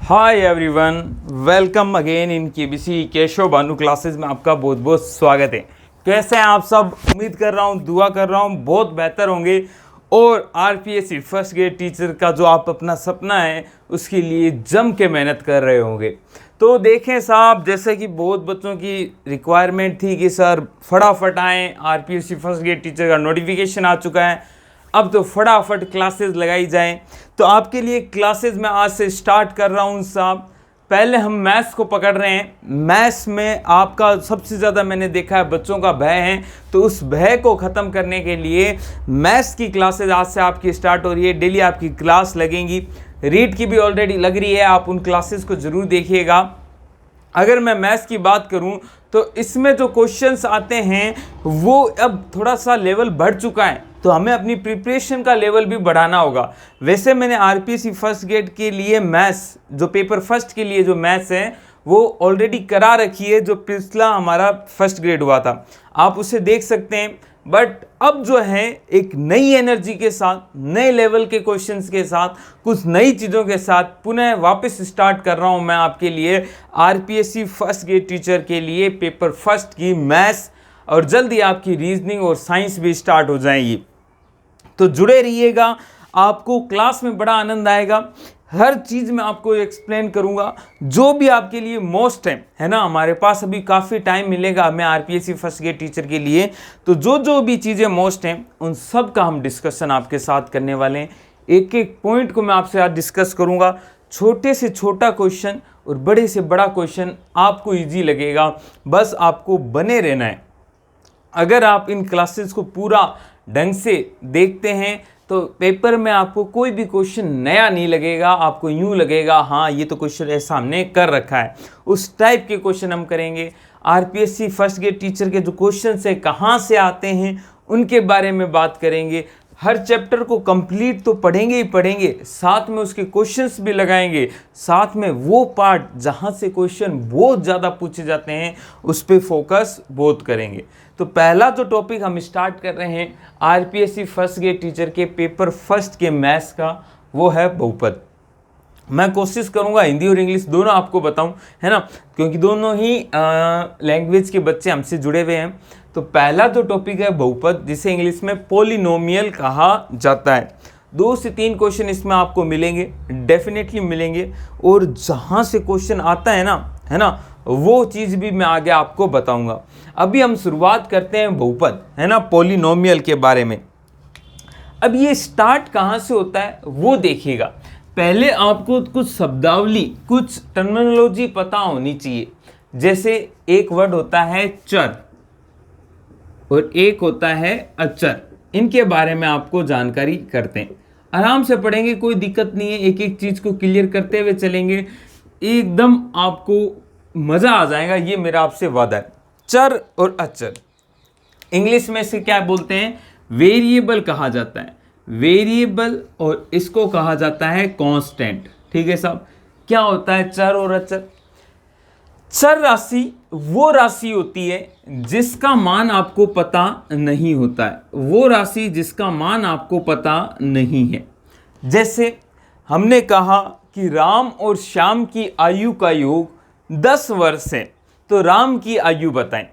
Hi everyone, welcome again in KBC Keshav Bhanu classes में आपका बहुत बहुत स्वागत है। कैसे हैं आप सब? उम्मीद कर रहा हूँ, दुआ कर रहा हूँ बहुत बेहतर होंगे और आरपीएससी फर्स्ट ग्रेड टीचर का जो आप अपना सपना है उसके लिए जम के मेहनत कर रहे होंगे। तो देखें साहब, जैसे कि बहुत बच्चों की रिक्वायरमेंट थी कि सर फटाफट आएँ, आरपीएससी फर्स्ट ग्रेड टीचर का नोटिफिकेशन आ चुका है, अब तो फटाफट क्लासेस लगाई जाएं। तो आपके लिए क्लासेस मैं आज से स्टार्ट कर रहा हूं साहब। पहले हम मैथ्स को पकड़ रहे हैं। मैथ्स में आपका सबसे ज़्यादा मैंने देखा है बच्चों का भय है, तो उस भय को ख़त्म करने के लिए मैथ्स की क्लासेस आज से आपकी स्टार्ट हो रही है। डेली आपकी क्लास लगेंगी, रीड की भी ऑलरेडी लग रही है, आप उन क्लासेस को ज़रूर देखिएगा। अगर मैं मैथ्स की बात करूं तो इसमें जो क्वेश्चंस आते हैं वो अब थोड़ा सा लेवल बढ़ चुका है, तो हमें अपनी प्रिपरेशन का लेवल भी बढ़ाना होगा। वैसे मैंने आरपीएससी फर्स्ट ग्रेड के लिए मैथ्स, जो पेपर फर्स्ट के लिए जो मैथ्स है वो ऑलरेडी करा रखी है, जो पिछला हमारा फर्स्ट ग्रेड हुआ था, आप उसे देख सकते हैं। बट अब जो है एक नई एनर्जी के साथ, नए लेवल के क्वेश्चंस के साथ, कुछ नई चीज़ों के साथ पुनः वापस स्टार्ट कर रहा हूं मैं आपके लिए आरपीएससी फर्स्ट ग्रेड टीचर के लिए पेपर फर्स्ट की मैथ्स, और जल्दी आपकी रीजनिंग और साइंस भी स्टार्ट हो जाएगी। तो जुड़े रहिएगा, आपको क्लास में बड़ा आनंद आएगा। हर चीज़ मैं आपको एक्सप्लेन करूंगा जो भी आपके लिए मोस्ट है ना। हमारे पास अभी काफ़ी टाइम मिलेगा हमें आरपीएससी फर्स्ट ग्रेड टीचर के लिए, तो जो भी चीज़ें मोस्ट हैं उन सब का हम डिस्कशन आपके साथ करने वाले हैं। एक एक पॉइंट को मैं आपसे आज डिस्कस करूंगा। छोटे से छोटा क्वेश्चन और बड़े से बड़ा क्वेश्चन आपको ईजी लगेगा, बस आपको बने रहना है। अगर आप इन क्लासेस को पूरा ढंग से देखते हैं तो पेपर में आपको कोई भी क्वेश्चन नया नहीं लगेगा, आपको यूं लगेगा हाँ ये तो क्वेश्चन ऐसा हमने कर रखा है। उस टाइप के क्वेश्चन हम करेंगे। आरपीएससी फर्स्ट ग्रेड टीचर के जो क्वेश्चन है कहाँ से आते हैं उनके बारे में बात करेंगे। हर चैप्टर को कंप्लीट तो पढ़ेंगे ही पढ़ेंगे, साथ में उसके क्वेश्चंस भी लगाएंगे, साथ में वो पार्ट जहाँ से क्वेश्चन बहुत ज़्यादा पूछे जाते हैं उस पर फोकस बहुत करेंगे। तो पहला जो टॉपिक हम स्टार्ट कर रहे हैं आरपीएससी फर्स्ट ग्रेड टीचर के पेपर फर्स्ट के मैथ्स का, वो है बहुपद। मैं कोशिश करूंगा हिंदी और इंग्लिश दोनों आपको बताऊं, है ना, क्योंकि दोनों ही लैंग्वेज के बच्चे हमसे जुड़े हुए हैं। तो पहला जो टॉपिक है बहुपद, जिसे इंग्लिश में पॉलिनोमियल कहा जाता है। 2 से 3 क्वेश्चन इसमें आपको मिलेंगे, डेफिनेटली मिलेंगे, और जहाँ से क्वेश्चन आता है ना, वो चीज़ भी मैं आगे आपको बताऊंगा। अभी हम शुरुआत करते हैं बहुपद, है ना, पॉलिनोमियल के बारे में। अब ये स्टार्ट कहाँ से होता है वो देखिएगा। पहले आपको कुछ शब्दावली, कुछ टर्मिनोलॉजी पता होनी चाहिए। जैसे एक वर्ड होता है चर और एक होता है अचर, इनके बारे में आपको जानकारी करते हैं। आराम से पढ़ेंगे, कोई दिक्कत नहीं है, एक एक चीज़ को क्लियर करते हुए चलेंगे, एकदम आपको मज़ा आ जाएगा, ये मेरा आपसे वादा है। चर और अचर इंग्लिश में से क्या बोलते हैं? वेरिएबल कहा जाता है, वेरिएबल, और इसको कहा जाता है कांस्टेंट। ठीक है साहब। क्या होता है चर और अचर? चर राशि वो राशि होती है जिसका मान आपको पता नहीं होता है, वो राशि जिसका मान आपको पता नहीं है। जैसे हमने कहा कि राम और श्याम की आयु का योग 10 वर्ष है, तो राम की आयु बताएं।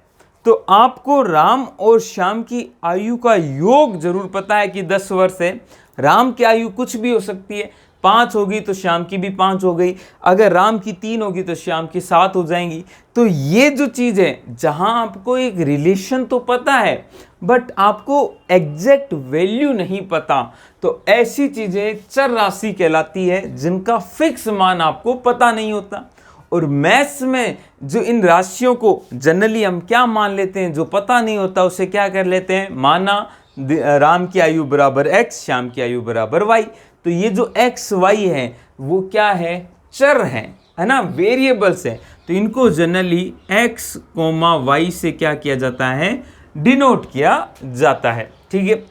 तो आपको राम और श्याम की आयु का योग जरूर पता है कि 10 वर्ष है। राम की आयु कुछ भी हो सकती है, 5 होगी तो श्याम की भी 5 हो गई, अगर राम की 3 होगी तो श्याम की 7 हो जाएंगी। तो ये जो चीज़ है, जहां आपको एक रिलेशन तो पता है बट आपको एग्जैक्ट वैल्यू नहीं पता, तो ऐसी चीज़ें चर राशि कहलाती है जिनका फिक्स मान आपको पता नहीं होता। और मैथ्स में जो इन राशियों को जनरली हम क्या मान लेते हैं, जो पता नहीं होता उसे क्या कर लेते हैं, माना राम की आयु बराबर x, श्याम की आयु बराबर y। तो ये जो x y है वो क्या है? चर है ना, वेरिएबल्स है। तो इनको जनरली x, y से क्या किया जाता है? डिनोट किया जाता है। ठीक है,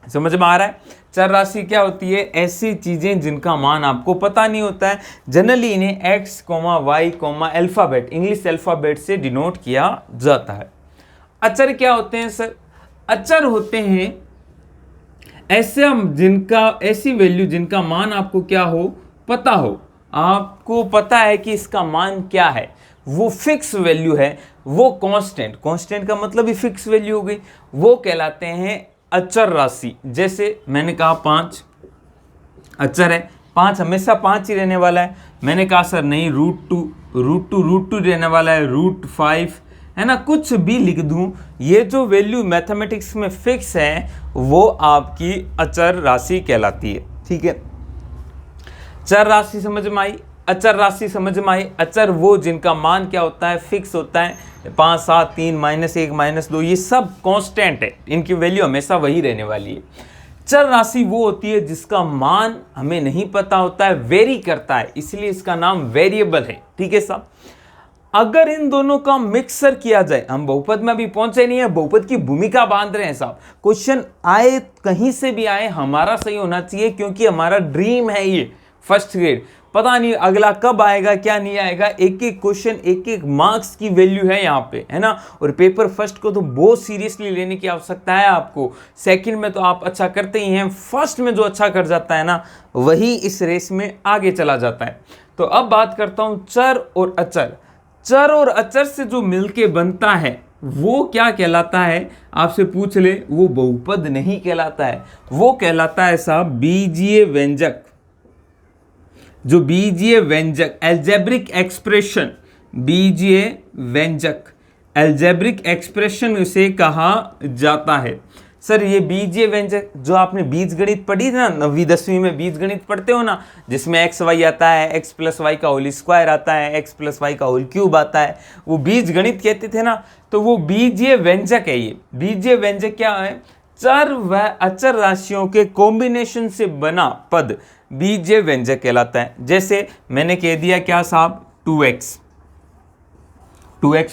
समझ में आ रहा है? चर राशि क्या होती है? ऐसी चीजें जिनका मान आपको पता नहीं होता है, जनरली इन्हें x, y, alphabet, English alphabet से डिनोट किया जाता है। अचर क्या होते हैं सर? अचर होते हैं ऐसे जिनका, ऐसी वैल्यू जिनका मान आपको क्या हो? पता हो। आपको पता है कि इसका मान क्या है, वो फिक्स वैल्यू है, वो कांस्टेंट, कांस्टेंट का मतलब ही फिक्स वैल्यू हो गई, वो कहलाते हैं अचर राशि। जैसे मैंने कहा 5 अचर है, 5 हमेशा 5 ही रहने वाला है। मैंने कहा सर नहीं, √2 रहने वाला है, √5 है ना, कुछ भी लिख दूं, ये जो वैल्यू मैथमेटिक्स में फिक्स है वो आपकी अचर राशि कहलाती है। ठीक है, चर राशि समझ में आई, अचर राशि समझ में आई। अचर वो जिनका मान क्या होता है, फिक्स होता है, 5, 7, 3, -1, -2, ये सब कांस्टेंट है, इनकी वैल्यू हमेशा वही रहने वाली है। चर राशि वो होती है जिसका मान हमें नहीं पता होता है, वेरी करता है, इसलिए इसका नाम वेरिएबल है। ठीक है साहब, अगर इन दोनों का मिक्सर किया जाए, हम बहुपद में अभी पहुंचे नहीं है, बहुपद की भूमिका बांध रहे हैं साहब। क्वेश्चन आए कहीं से भी आए, हमारा सही होना चाहिए, क्योंकि हमारा ड्रीम है ये फर्स्ट ग्रेड। पता नहीं अगला कब आएगा, क्या नहीं आएगा, एक एक क्वेश्चन, एक एक मार्क्स की वैल्यू है यहाँ पे, है ना। और पेपर फर्स्ट को तो बहुत सीरियसली लेने की आवश्यकता है आपको। सेकंड में तो आप अच्छा करते ही हैं, फर्स्ट में जो अच्छा कर जाता है ना, वही इस रेस में आगे चला जाता है। तो अब बात करता हूँ चर और अचर। चर और अचर से जो मिलके बनता है वो क्या कहलाता है, आपसे पूछ ले, वो बहुपद नहीं कहलाता है, वो कहलाता है साहब बीजीय व्यंजक। जो बीजीय व्यंजक, एल्जेब्रिक एक्सप्रेशन, बीजीय व्यंजक, एल्जेब्रिक एक्सप्रेशन उसे कहा जाता है। सर ये बीजीय व्यंजक जो आपने बीजगणित पढ़ी ना, 9वीं 10वीं में बीजगणित पढ़ते हो ना, जिसमें एक्स वाई आता है, x + y का होल स्क्वायर आता है, x + y का होल क्यूब आता है, वो बीजगणित कहते थे ना, तो वो बीजीय व्यंजक है। ये बीजीय व्यंजक क्या है, चर व अचर राशियों के कॉम्बिनेशन से बना पद बीजीय व्यंजक कहलाता है। जैसे मैंने कह दिया क्या साहब, 2x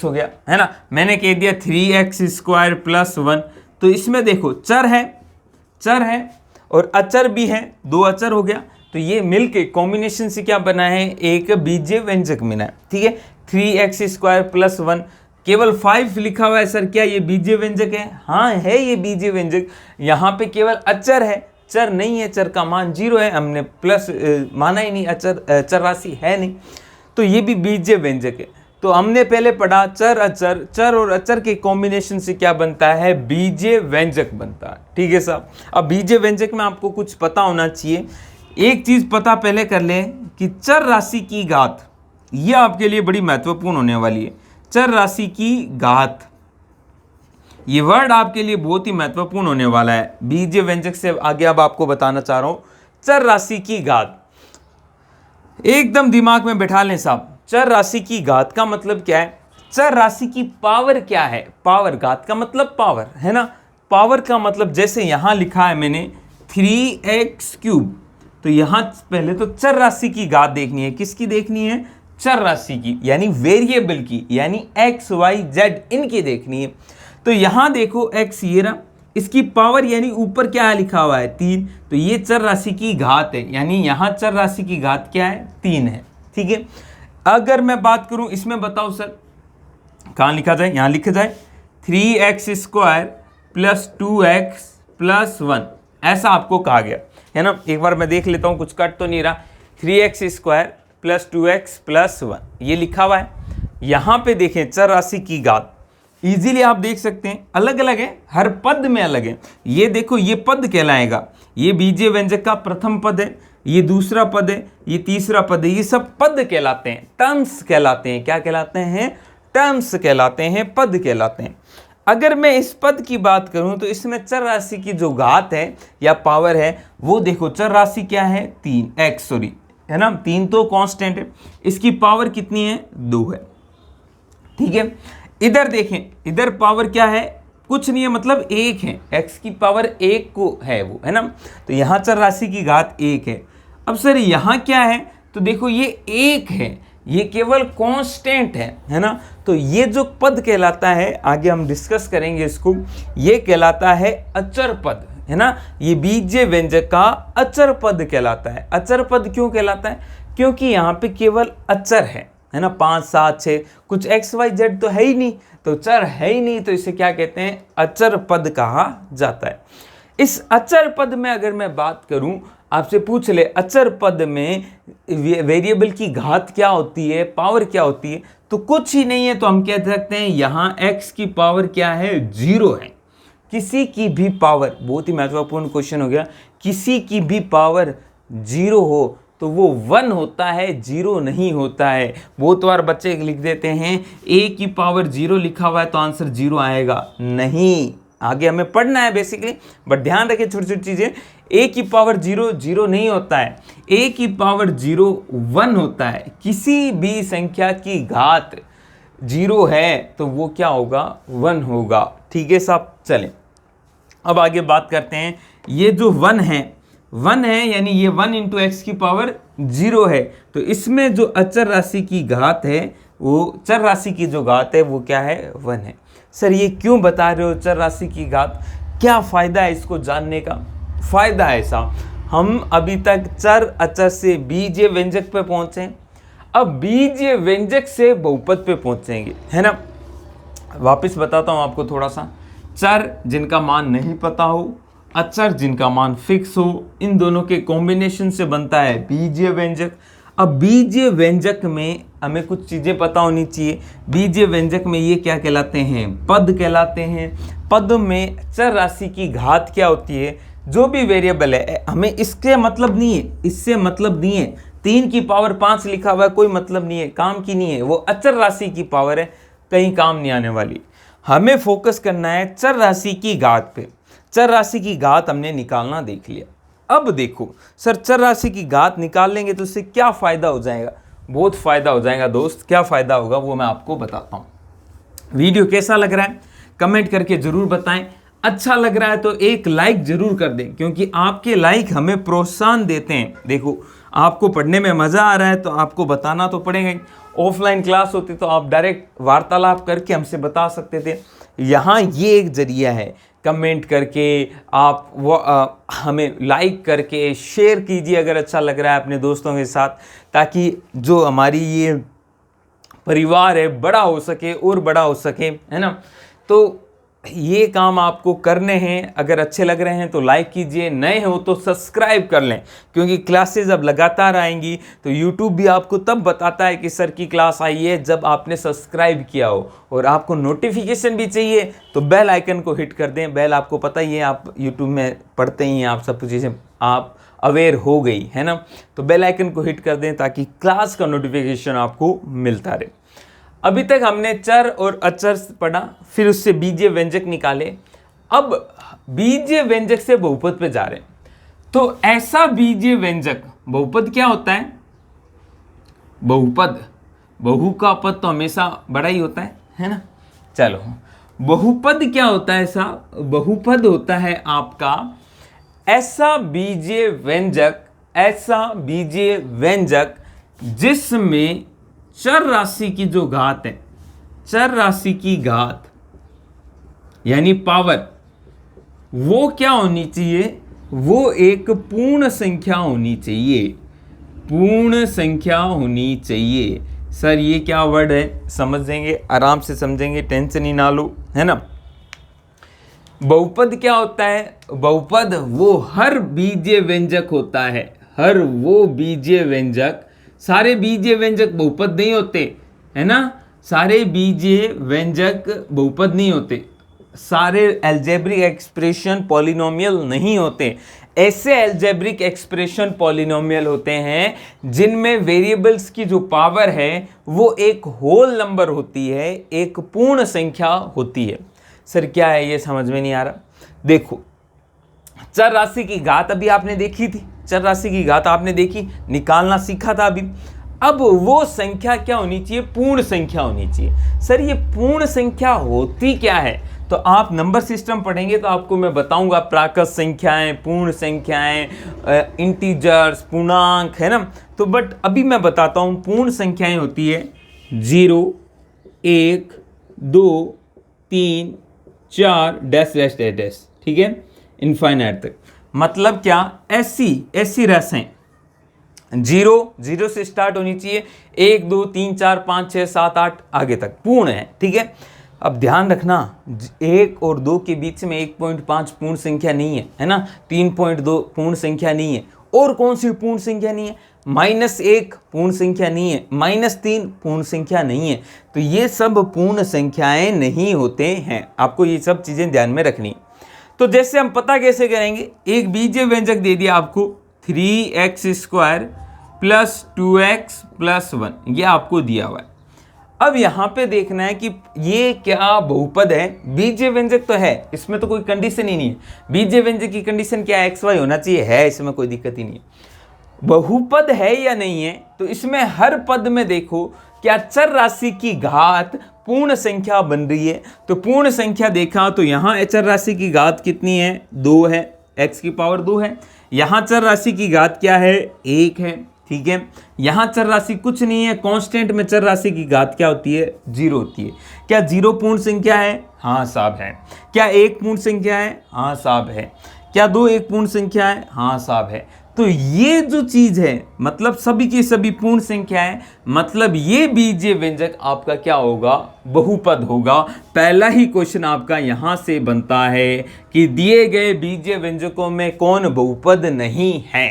हो गया, है ना। मैंने कह दिया 3x² + 1, तो इसमें देखो चर है और अचर भी है, 2 अचर हो गया, तो ये मिलके कॉम्बिनेशन से क्या बना है, एक बीजीय व्यंजक बना है। ठीक है, 3x² + 1, केवल 5 लिखा हुआ है, सर क्या ये बीजीय व्यंजक है? हाँ है ये बीजीय व्यंजक। यहाँ पे केवल अचर है, चर नहीं है, चर का मान 0 है, हमने प्लस माना ही नहीं, अचर चर राशि है नहीं, तो ये भी बीजीय व्यंजक है। तो हमने पहले पढ़ा चर अचर, चर और अचर के कॉम्बिनेशन से क्या बनता है, बीजीय व्यंजक बनता है। ठीक है साहब, अब बीजीय व्यंजक में आपको कुछ पता होना चाहिए। एक चीज पता पहले कर लें कि चर राशि की घात, यह आपके लिए बड़ी महत्वपूर्ण होने वाली है। चर राशि की घात, ये वर्ड आपके लिए बहुत ही महत्वपूर्ण होने वाला है। बीजीय व्यंजक से आगे अब आपको बताना चाह रहा हूं, चर राशि की घात एकदम दिमाग में बैठा लें साहब। चर राशि की घात का मतलब क्या है, चर राशि की पावर क्या है, पावर, घात का मतलब पावर, है ना। पावर का मतलब जैसे यहां लिखा है मैंने 3x³, तो यहां पहले तो चर राशि की घात देखनी है, किसकी देखनी है, चर राशि की, यानी वेरिएबल की, यानी x, y, z इनकी देखनी है। तो यहां देखो x ये रहा, इसकी पावर यानी ऊपर क्या लिखा हुआ है 3, तो ये चर राशि की घात है, यानी यहां चर राशि की घात क्या है, 3 है। ठीक है, अगर मैं बात करूं इसमें, बताओ सर कहां लिखा जाए, यहां लिखा जाए 3x² + 2x + 1, ऐसा आपको कहा गया है ना। एक बार मैं देख लेता हूं कुछ कट तो नहीं रहा, 3x² + 2x + 1 ये लिखा हुआ है। यहां पे देखें चर राशि की घात, इजीली आप देख सकते हैं, अलग अलग है, हर पद में अलग है। ये देखो ये पद कहलाएगा, ये बीजीय व्यंजक का प्रथम पद है, ये दूसरा पद है, ये तीसरा पद है, ये सब पद कहलाते हैं, टर्म्स कहलाते हैं। क्या कहलाते हैं, टर्म्स कहलाते हैं, पद कहलाते हैं। अगर मैं इस पद की बात करूं तो इसमें चर राशि की जो घात है या पावर है, वो देखो चर राशि क्या है, 3x, सॉरी, है ना, 3 तो कांस्टेंट है, इसकी पावर कितनी है, 2 है। ठीक है, इधर देखें, इधर पावर क्या है, कुछ नहीं है, मतलब 1 है, x की पावर 1 को है वो, है ना। तो यहाँ चर राशि की घात 1 है। अब सर यहाँ क्या है, तो देखो ये 1 है, ये केवल कांस्टेंट है ना। तो ये जो पद कहलाता है, आगे हम डिस्कस करेंगे इसको, ये कहलाता है अचर पद, है ना। ये बीजीय व्यंजक का अचर पद कहलाता है। अचर पद क्यों कहलाता है, क्योंकि यहाँ पे केवल अचर है ना, 5, 7, 6, कुछ x, y, z तो है ही नहीं, तो चर है ही नहीं, तो इसे क्या कहते हैं, अचर पद कहा जाता है। इस अचर पद में अगर मैं बात करूं, आपसे पूछ ले अचर पद में वेरिएबल की घात क्या होती है, पावर क्या होती है, तो कुछ ही नहीं है, तो हम कह सकते हैं यहाँ x की पावर क्या है, 0 है। किसी की भी पावर, बहुत ही महत्वपूर्ण क्वेश्चन हो गया, किसी की भी पावर 0 हो तो वो 1 होता है, 0 नहीं होता है। बहुत बार बच्चे लिख देते हैं a की पावर 0 लिखा हुआ है तो आंसर 0 आएगा, नहीं, आगे हमें पढ़ना है बेसिकली, बट ध्यान रखें छोटी छोटी चीजें। a की पावर 0 0 नहीं होता है, a की पावर 0 1 होता है। किसी भी संख्या की घात 0 है तो वो क्या होगा, 1 होगा। ठीक है साहब, चलें अब आगे बात करते हैं। ये जो 1 है यानी ये 1 इंटू एक्स की पावर 0 है, तो इसमें जो अचर राशि की घात है, वो चर राशि की जो घात है वो क्या है, 1 है। सर ये क्यों बता रहे हो चर राशि की घात, क्या फ़ायदा है इसको जानने का? फ़ायदा है साहब, हम अभी तक चर अचर से बीजीय व्यंजक पे पहुँचे, अब बीजीय व्यंजक से बहुपद पे पहुँचेंगे, है ना। वापस बताता हूँ आपको थोड़ा सा। चर जिनका मान नहीं पता हो, अचर जिनका मान फिक्स हो, इन दोनों के कॉम्बिनेशन से बनता है बीजीय व्यंजक। अब बीजीय व्यंजक में हमें कुछ चीज़ें पता होनी चाहिए। बीजीय व्यंजक में ये क्या कहलाते हैं, पद कहलाते हैं। पद में चर राशि की घात क्या होती है, जो भी वेरिएबल है, हमें इसके मतलब नहीं है, इससे मतलब नहीं है। 3 की पावर 5 लिखा हुआ है, कोई मतलब नहीं है, काम की नहीं है, वो अचर राशि की पावर है, कहीं काम नहीं आने वाली। हमें फोकस करना है चर राशि की घात पे। चर राशि की घात हमने निकालना देख लिया। अब देखो सर, चर राशि की घात निकाल लेंगे तो उससे क्या फ़ायदा हो जाएगा? बहुत फ़ायदा हो जाएगा दोस्त। क्या फ़ायदा होगा वो मैं आपको बताता हूँ। वीडियो कैसा लग रहा है कमेंट करके ज़रूर बताएं। अच्छा लग रहा है तो एक लाइक ज़रूर कर दें, क्योंकि आपके लाइक हमें प्रोत्साहन देते हैं। देखो आपको पढ़ने में मज़ा आ रहा है तो आपको बताना तो पड़ेगा ही। ऑफलाइन क्लास होती तो आप डायरेक्ट वार्तालाप करके हमसे बता सकते थे। यहाँ ये एक जरिया है, कमेंट करके आप वो हमें लाइक करके शेयर कीजिए अगर अच्छा लग रहा है अपने दोस्तों के साथ, ताकि जो हमारी ये परिवार है बड़ा हो सके और बड़ा हो सके, है ना। तो ये काम आपको करने हैं। अगर अच्छे लग रहे हैं तो लाइक कीजिए, नए हो तो सब्सक्राइब कर लें, क्योंकि क्लासेस अब लगातार आएंगी। तो यूट्यूब भी आपको तब बताता है कि सर की क्लास आई है जब आपने सब्सक्राइब किया हो। और आपको नोटिफिकेशन भी चाहिए तो बेल आइकन को हिट कर दें। बेल आपको पता ही है, आप यूट्यूब में पढ़ते ही हैं, आप सब चीज़ें आप अवेयर हो गई है ना। तो बेल आइकन को हिट कर दें ताकि क्लास का नोटिफिकेशन आपको मिलता रहे। अभी तक हमने चर और अचर पढ़ा, फिर उससे बीजीय व्यंजक निकाले। अब बीजीय व्यंजक से बहुपद पे जा रहे हैं। तो ऐसा बीजीय व्यंजक, बहुपद क्या होता है, बहुपद, बहु का पद तो हमेशा बड़ा ही होता है ना। चलो बहुपद क्या होता है साहब, बहुपद होता है आपका ऐसा बीजीय व्यंजक, ऐसा बीजीय व्यंजक जिसमें चर राशि की जो घात है, चर राशि की घात यानी पावर, वो क्या होनी चाहिए, वो एक पूर्ण संख्या होनी चाहिए, पूर्ण संख्या होनी चाहिए। सर ये क्या वर्ड है, समझेंगे, आराम से समझेंगे, टेंशन ही ना लो, है ना। बहुपद क्या होता है, बहुपद वो हर बीजीय व्यंजक होता है, हर वो बीजीय व्यंजक, सारे बीजीय व्यंजक बहुपद नहीं होते, है ना। सारे बीजीय व्यंजक बहुपद नहीं होते, सारे अलजेब्रिक एक्सप्रेशन पॉलिनोमियल नहीं होते। ऐसे अलजेब्रिक एक्सप्रेशन पॉलिनोमियल होते हैं जिनमें वेरिएबल्स की जो पावर है वो एक होल नंबर होती है, एक पूर्ण संख्या होती है। सर क्या है ये समझ में नहीं आ रहा। देखो चर राशि की घात अभी आपने देखी थी, चर राशि की घात आपने देखी, निकालना सीखा था अभी। अब वो संख्या क्या होनी चाहिए, पूर्ण संख्या होनी चाहिए। सर ये पूर्ण संख्या होती क्या है, तो आप नंबर सिस्टम पढ़ेंगे तो आपको मैं बताऊंगा प्राकृत संख्याएं, पूर्ण संख्याएं, इंटीजर्स, पूर्णांक, है ना। तो बट अभी मैं बताता हूं, पूर्ण संख्याएं होती है 0, 1, 2, 3, 4 डैश डैश डैश डैश, ठीक है, इनफाइनाइट तक। मतलब क्या, ऐसी रसें 0 से स्टार्ट होनी चाहिए, 1, 2, 3, 4, 5, 6, 7, 8 आगे तक पूर्ण है, ठीक है। अब ध्यान रखना 1 और 2 के बीच में 1.5 पूर्ण संख्या नहीं है, है ना, 3.2 पूर्ण संख्या नहीं है, और कौन सी पूर्ण संख्या नहीं है? -1 पूर्ण संख्या नहीं है, -3 पूर्ण संख्या नहीं है। तो ये सब पूर्ण संख्याएं नहीं होते हैं, आपको ये सब चीजें ध्यान में रखनी। तो जैसे हम पता कैसे करेंगे, एक बीजीय व्यंजक दे दिया आपको 3x² + 2x + 1, ये आपको दिया हुआ है। अब यहाँ पे देखना है कि ये क्या बहुपद है। बीजीय व्यंजक तो है, इसमें तो कोई कंडीशन ही नहीं है। बीजीय व्यंजक की कंडीशन क्या है? xy होना चाहिए, है, इसमें कोई दिक्कत ही नहीं है। बहुपद है या नहीं है, तो इसमें हर पद में देखो क्या चर राशि की घात पूर्ण संख्या बन रही है। तो पूर्ण संख्या देखा तो यहाँ चर राशि की घात कितनी है? 2 है, x⁻2 है। यहाँ चर राशि की घात क्या है? 1 है, ठीक है। यहाँ चर राशि कुछ नहीं है, कांस्टेंट में चर राशि की घात क्या होती है? 0 होती है। क्या 0 पूर्ण संख्या है? हाँ साहब है। क्या 1 पूर्ण संख्या है? हाँ साहब है। क्या 2 एक पूर्ण संख्या है? हाँ साहब है। तो ये जो चीज है, मतलब सभी की सभी पूर्ण संख्या है, मतलब ये बीजीय व्यंजक आपका क्या होगा? बहुपद होगा। पहला ही क्वेश्चन आपका यहां से बनता है कि दिए गए बीजीय व्यंजकों में कौन बहुपद नहीं है,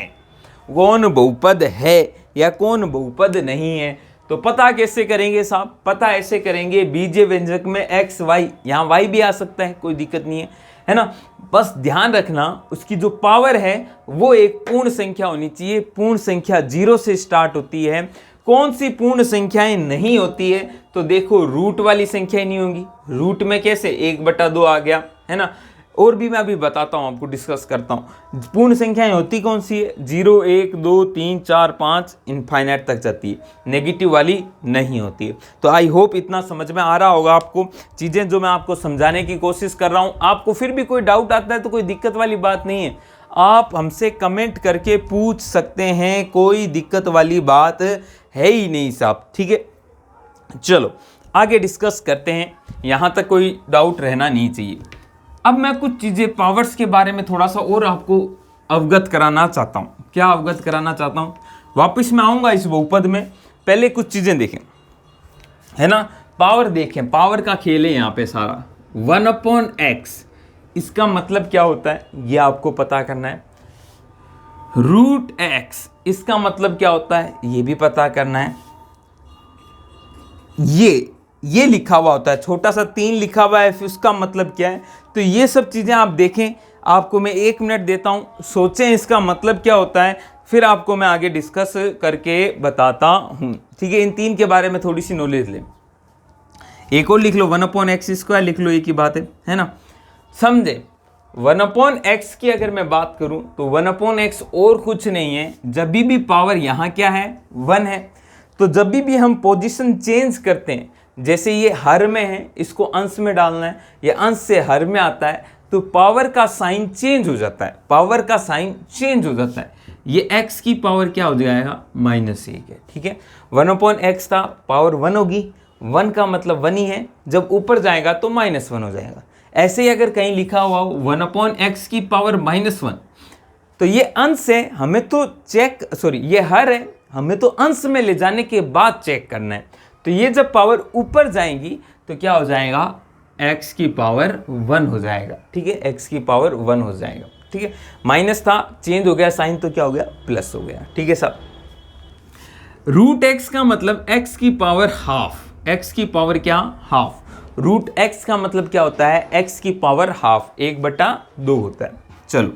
कौन बहुपद है या कौन बहुपद नहीं है। तो पता कैसे करेंगे साहब? पता ऐसे करेंगे, बीजीय व्यंजक में x y, यहाँ y भी आ सकता है, कोई दिक्कत नहीं है ना। बस ध्यान रखना उसकी जो पावर है वो एक पूर्ण संख्या होनी चाहिए। पूर्ण संख्या 0 से स्टार्ट होती है। कौन सी पूर्ण संख्याएं नहीं होती है? तो देखो रूट वाली संख्या नहीं होंगी। रूट में कैसे 1/2 आ गया, है ना। और भी मैं अभी बताता हूँ, आपको डिस्कस करता हूँ। पूर्ण संख्याएं होती कौन सी है? 0 1 2 3 4 5 इनफाइनाइट तक जाती है, नेगेटिव वाली नहीं होती है। तो आई होप इतना समझ में आ रहा होगा आपको चीज़ें जो मैं आपको समझाने की कोशिश कर रहा हूँ। आपको फिर भी कोई डाउट आता है तो कोई दिक्कत वाली बात नहीं है, आप हमसे कमेंट करके पूछ सकते हैं, कोई दिक्कत वाली बात है ही नहीं साहब, ठीक है। चलो आगे डिस्कस करते हैं, यहाँ तक कोई डाउट रहना नहीं चाहिए। अब मैं कुछ चीज़ें पावर्स के बारे में थोड़ा सा और आपको अवगत कराना चाहता हूँ। क्या अवगत कराना चाहता हूँ? वापस मैं आऊँगा इस बहुपद में, पहले कुछ चीज़ें देखें, है ना। पावर देखें, पावर का खेल है यहाँ पे सारा। 1/x, इसका मतलब क्या होता है ये आपको पता करना है। √x, इसका मतलब क्या होता है ये भी पता करना है। ये लिखा हुआ होता है, छोटा सा 3 लिखा हुआ है, फिर उसका मतलब क्या है। तो ये सब चीज़ें आप देखें, आपको मैं 1 मिनट देता हूँ, सोचें इसका मतलब क्या होता है, फिर आपको मैं आगे डिस्कस करके बताता हूँ, ठीक है। इन 3 के बारे में थोड़ी सी नॉलेज लें। एक और लिख लो, 1/x² लिख लो, एक ही बात है ना, समझे। 1/x की अगर मैं बात करूँ तो 1/x और कुछ नहीं है, जब भी पावर यहाँ क्या है? 1 है। तो जब भी हम पोजीशन चेंज करते हैं, जैसे ये हर में है, इसको अंश में डालना है, ये अंश से हर में आता है, तो पावर का साइन चेंज हो जाता है, पावर का साइन चेंज हो जाता है। ये x की पावर क्या हो जाएगा? -1 है, ठीक है। 1/x था, पावर 1 होगी, 1 का मतलब 1 ही है, जब ऊपर जाएगा तो -1 हो जाएगा। ऐसे ही अगर कहीं लिखा हुआ हो 1/x की पावर -1, तो ये अंश है, हमें तो ये हर है, हमें तो अंश में ले जाने के बाद चेक करना है। तो ये जब पावर ऊपर जाएंगी तो क्या हो जाएगा? x की पावर 1 हो जाएगा, ठीक है। x की पावर 1 हो जाएगा, ठीक है। माइनस था, चेंज हो गया साइन, तो क्या हो गया? प्लस हो गया, ठीक है साहब। √x का मतलब x की पावर हाफ, x की पावर क्या? हाफ। √x का मतलब क्या होता है? x की पावर हाफ, 1/2 होता है। चलो,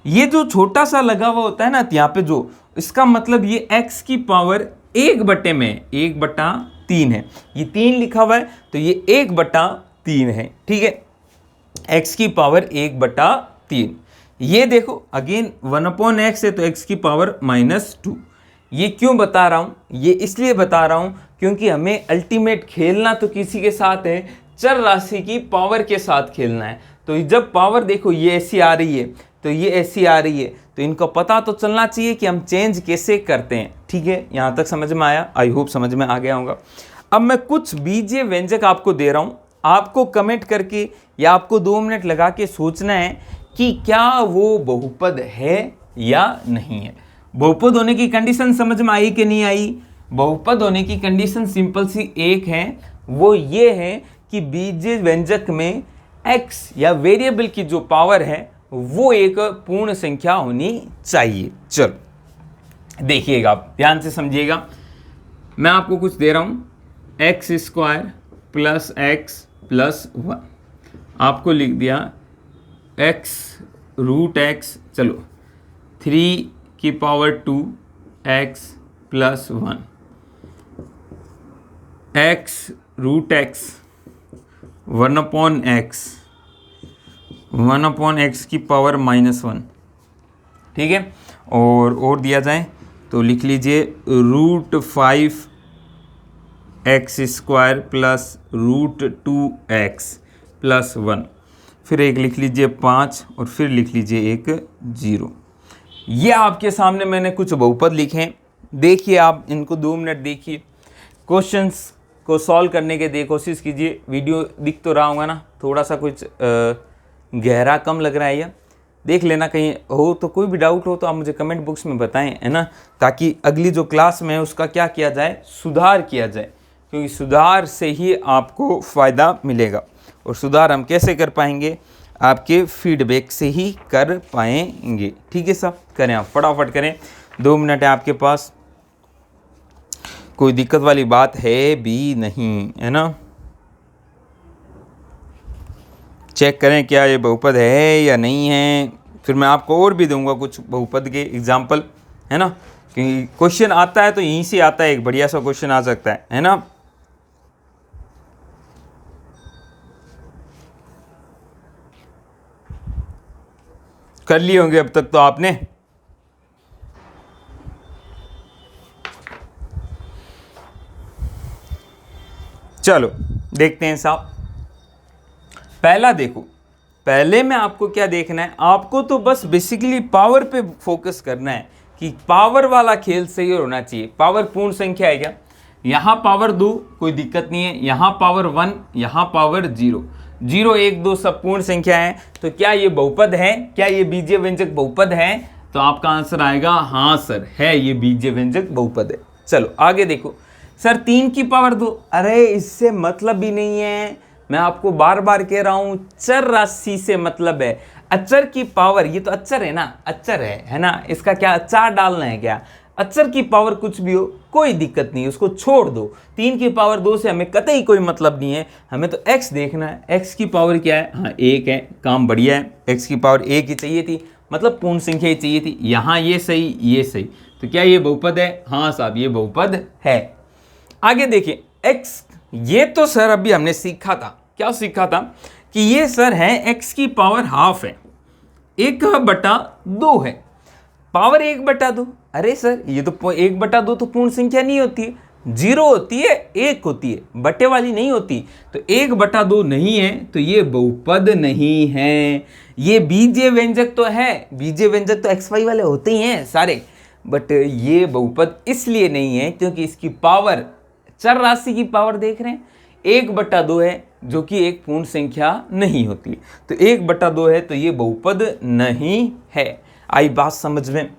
ये जो छोटा सा लगा हुआ होता है ना यहाँ पे जो, इसका मतलब ये x की पावर 1/3 है। ये 3 लिखा हुआ है तो ये 1/3 है, ठीक है। x की पावर 1/3। ये देखो अगेन 1/x है तो x की पावर -2। ये क्यों बता रहा हूँ? ये इसलिए बता रहा हूँ क्योंकि हमें अल्टीमेट खेलना तो किसी के साथ है, चर राशि की पावर के साथ खेलना है। तो जब पावर देखो ये ऐसी आ रही है तो ये ऐसी आ रही है, तो इनको पता तो चलना चाहिए कि हम चेंज कैसे करते हैं, ठीक है। यहाँ तक समझ में आया? आई होप समझ में आ गया होगा। अब मैं कुछ बीजीय व्यंजक आपको दे रहा हूँ, आपको कमेंट करके या आपको 2 मिनट लगा के सोचना है कि क्या वो बहुपद है या नहीं है। बहुपद होने की कंडीशन समझ में आई कि नहीं आई? बहुपद होने की कंडीशन सिंपल सी एक है, वो ये है कि बीजीय व्यंजक में x या वेरिएबल की जो पावर है वो एक पूर्ण संख्या होनी चाहिए। चलो देखिएगा, आप ध्यान से समझिएगा, मैं आपको कुछ दे रहा हूँ, x square plus x plus 1, आपको लिख दिया एक्स रूट एक्स, चलो 3 की power 2 x plus 1, x root x 1/x की पावर -1, ठीक है। और दिया जाए तो लिख लीजिए √5 x square plus √2x plus 1, फिर एक लिख लीजिए 5 और फिर लिख लीजिए एक 0। ये आपके सामने मैंने कुछ बहुपद लिखे हैं, देखिए आप इनको 2 मिनट देखिए, क्वेश्चंस को सॉल्व करने के कोशिश कीजिए। वीडियो दिख तो रहा होगा ना, थोड़ा सा कुछ गहरा कम लग रहा है या देख लेना, कहीं हो तो कोई भी डाउट हो तो आप मुझे कमेंट बॉक्स में बताएं, है ना, ताकि अगली जो क्लास में है उसका क्या किया जाए, सुधार किया जाए, क्योंकि सुधार से ही आपको फ़ायदा मिलेगा। और सुधार हम कैसे कर पाएंगे, आपके फीडबैक से ही कर पाएंगे, ठीक है साहब। करें आप फटाफट करें, 2 मिनट है आपके पास, कोई दिक्कत वाली बात है भी नहीं, है ना। चेक करें क्या ये बहुपद है या नहीं है, फिर मैं आपको और भी दूंगा कुछ बहुपद के एग्जाम्पल, है ना, क्योंकि क्वेश्चन आता है तो यहीं से आता है, एक बढ़िया सा क्वेश्चन आ सकता है ना। कर लिए होंगे अब तक तो आपने। चलो देखते हैं साहब, पहला देखो, पहले में आपको क्या देखना है, आपको तो बस बेसिकली पावर पे फोकस करना है कि पावर वाला खेल सही होना चाहिए। पावर पूर्ण संख्या है क्या, यहाँ पावर 2 कोई दिक्कत नहीं है, यहाँ पावर 1, यहाँ पावर 0, 0 1 2 सब पूर्ण संख्या है, तो क्या ये बहुपद है, क्या ये बीजीय व्यंजक बहुपद है, तो आपका आंसर आएगा हाँ सर है, ये बीजीय व्यंजक बहुपद है। चलो आगे देखो, सर 3 की पावर 2, अरे इससे मतलब भी नहीं है, मैं आपको बार बार कह रहा हूं, चर राशि से मतलब है, अचर की पावर, ये तो अचर है ना, अचर है ना, इसका क्या अचार डालना है क्या, अचर की पावर कुछ भी हो कोई दिक्कत नहीं, उसको छोड़ दो, 3 की पावर 2 से हमें कतई कोई मतलब नहीं है, हमें तो x देखना है, x की पावर क्या है, हाँ 1 है, काम बढ़िया है, x की पावर 1 ही चाहिए थी, मतलब पूर्ण संख्या ही चाहिए थी, यहाँ ये सही ये सही, तो क्या ये बहुपद है, हाँ साहब ये बहुपद है। आगे देखिए x, ये तो सर अभी हमने सीखा था, क्या सीखा था कि ये सर है x की पावर हाफ है, 1/2 है, पावर 1/2, अरे सर ये तो 1/2 तो पूर्ण संख्या नहीं होती है, 0 होती है 1 होती है, बटे वाली नहीं होती, तो 1/2 नहीं है, तो ये बहुपद नहीं है। ये बीजीय व्यंजक तो है, बीजीय व्यंजक तो xy वाले होते ही हैं सारे, बट ये बहुपद इसलिए नहीं है क्योंकि इसकी पावर, चर राशि की पावर देख रहे हैं, 1/2 है, जो कि एक पूर्ण संख्या नहीं होती, तो 1/2 है, तो ये बहुपद नहीं है। आई बात समझ में,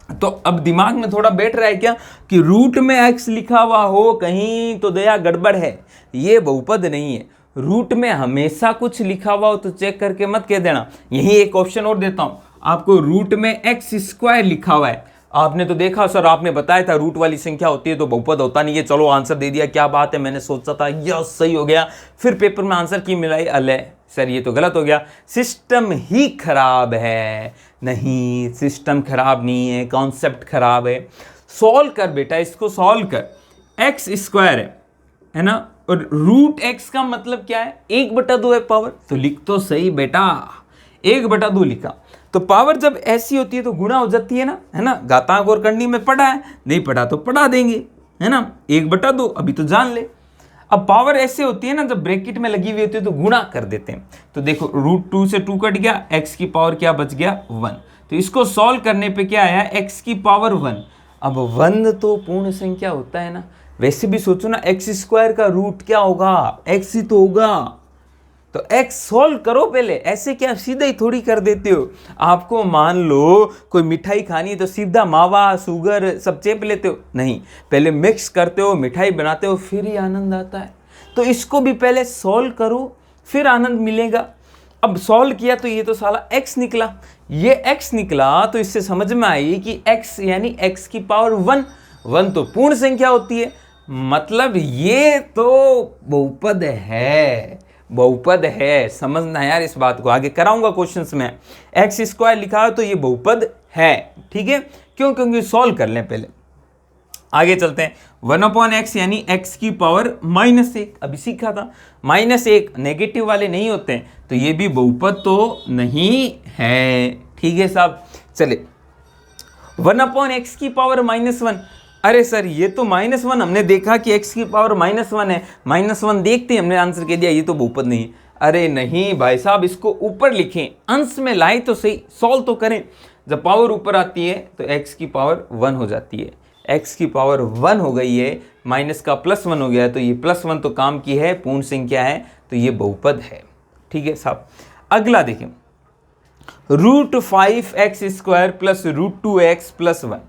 तो अब दिमाग में थोड़ा बैठ रहा है क्या कि रूट में x लिखा हुआ हो कहीं तो दया गड़बड़ है, ये बहुपद नहीं है। रूट में हमेशा कुछ लिखा हुआ हो तो चेक करके मत कह देना। यही एक ऑप्शन और देता हूं आपको, रूट में x² लिखा हुआ है, आपने तो देखा सर, आपने बताया था रूट वाली संख्या होती है तो बहुपद होता नहीं है, चलो आंसर दे दिया, क्या बात है, मैंने सोचा था यस सही हो गया, फिर पेपर में आंसर की मिलाई, अले सर ये तो गलत हो गया, सिस्टम ही खराब है। नहीं, सिस्टम खराब नहीं है, कॉन्सेप्ट खराब है। सॉल्व कर बेटा, इसको सॉल्व कर, x² है ना, और रूट x का मतलब क्या है, 1/2 है पावर, तो लिख तो सही बेटा, 1/2 लिखा, तो पावर जब ऐसी होती है तो गुणा हो जाती है ना, है ना, घातांक और करनी में पढ़ा है, नहीं पढ़ा तो पढ़ा देंगे, है ना, 1/2 अभी तो जान ले। अब पावर ऐसे होती है ना, जब ब्रैकेट में लगी हुई होती है तो गुणा कर देते हैं, तो देखो √2 से 2 कट गया, x की पावर क्या बच गया 1, तो इसको सॉल्व करने पे क्या आया, x की पावर 1। अब 1 तो पूर्ण संख्या होता है ना, वैसे भी सोचो ना, x² का रूट क्या होगा, x ही तो होगा, तो x सॉल्व करो पहले, ऐसे क्या सीधा ही थोड़ी कर देते हो। आपको मान लो कोई मिठाई खानी है तो सीधा मावा शुगर सब चेप लेते हो, नहीं, पहले मिक्स करते हो, मिठाई बनाते हो, फिर ही आनंद आता है। तो इसको भी पहले सॉल्व करो, फिर आनंद मिलेगा। अब सॉल्व किया तो ये तो साला x निकला, ये x निकला तो इससे समझ में आई कि x यानी x की पावर 1, 1 तो पूर्ण संख्या होती है, मतलब ये तो बहुपद है, बहुपद है। समझना यार इस बात को, आगे कराऊंगा क्वेश्चंस में। एक्स स्क्वायर लिखा है तो ये बहुपद है, ठीक है। क्यों? क्योंकि सॉल्व कर लें पहले, आगे चलते हैं। 1/x यानी x की पावर -1, अभी सीखा था, -1 नेगेटिव वाले नहीं होते हैं, तो ये भी बहुपद तो नहीं है, ठीक है साहब। चले 1/x की पावर -1, अरे सर ये तो -1, हमने देखा कि x की पावर -1 है, -1 देखते ही हमने आंसर कह दिया ये तो बहुपद नहीं है। अरे नहीं भाई साहब, इसको ऊपर लिखें, अंश में लाए तो सही, सॉल्व तो करें। जब पावर ऊपर आती है तो x की पावर 1 हो जाती है, x की पावर 1 हो गई है, माइनस का +1 हो गया है, तो ये +1 तो काम की है, पूर्ण संख्या है, तो ये बहुपद है, ठीक है साहब। अगला देखें, √5x² + √2x + 1,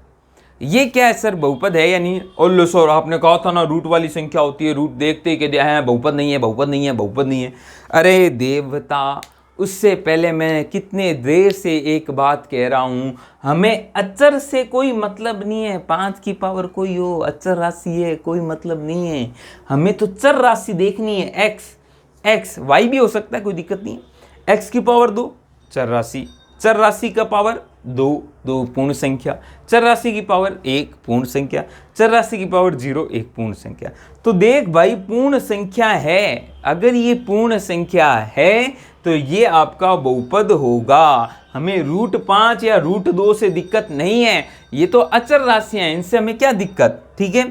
ये क्या है सर, बहुपद है या नहीं? और लो सर आपने कहा था ना रूट वाली संख्या होती है, रूट देखते ही कह दिया है बहुपद नहीं है, बहुपद नहीं है, बहुपद नहीं है। अरे देवता, उससे पहले मैं कितने देर से एक बात कह रहा हूँ, हमें अचर से कोई मतलब नहीं है, 5 की पावर कोई हो, अचर राशि है, कोई मतलब नहीं है, हमें तो चर राशि देखनी है। x y भी हो सकता है, कोई दिक्कत नहीं है। x की पावर 2 चर राशि, चर राशि का पावर 2 पूर्ण संख्या, चर राशि की पावर 1 पूर्ण संख्या, चर राशि की पावर 0 1 पूर्ण संख्या। तो देख भाई पूर्ण संख्या है, अगर ये पूर्ण संख्या है तो ये आपका बहुपद होगा। हमें √5 या √2 से दिक्कत नहीं है, ये तो अचर राशियां हैं, इनसे हमें क्या दिक्कत, ठीक है।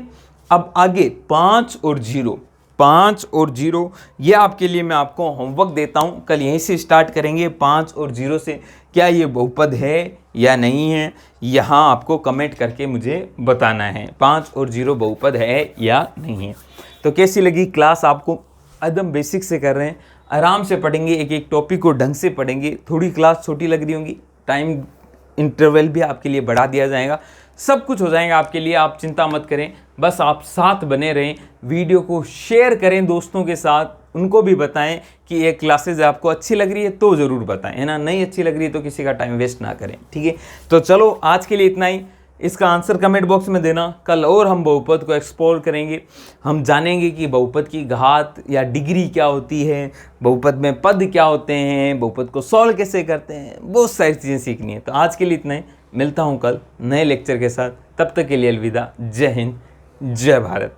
अब आगे 5 और 0, 5 और 0 ये आपके लिए मैं आपको होमवर्क देता हूँ, कल यहीं से स्टार्ट करेंगे 5 और 0 से। क्या ये बहुपद है या नहीं है, यहाँ आपको कमेंट करके मुझे बताना है, 5 और 0 बहुपद है या नहीं है। तो कैसी लगी क्लास आपको? एकदम बेसिक से कर रहे हैं, आराम से पढ़ेंगे, एक एक टॉपिक को ढंग से पढ़ेंगे। थोड़ी क्लास छोटी लग रही होंगी, टाइम इंटरवल भी आपके लिए बढ़ा दिया जाएगा, सब कुछ हो जाएगा आपके लिए, आप चिंता मत करें, बस आप साथ बने रहें। वीडियो को शेयर करें दोस्तों के साथ, उनको भी बताएं कि ये क्लासेज आपको अच्छी लग रही है तो ज़रूर बताएं, है ना, नहीं अच्छी लग रही है तो किसी का टाइम वेस्ट ना करें, ठीक है। तो चलो आज के लिए इतना ही, इसका आंसर कमेंट बॉक्स में देना। कल और हम बहुपद को एक्सप्लोर करेंगे, हम जानेंगे कि बहुपद की घात या डिग्री क्या होती है, बहुपद में पद क्या होते हैं, बहुपद को सॉल्व कैसे करते हैं, बहुत सारी चीज़ें सीखनी है। तो आज के लिए इतना ही, मिलता हूँ कल नए लेक्चर के साथ, तब तक के लिए अलविदा, जय हिंद, जय भारत।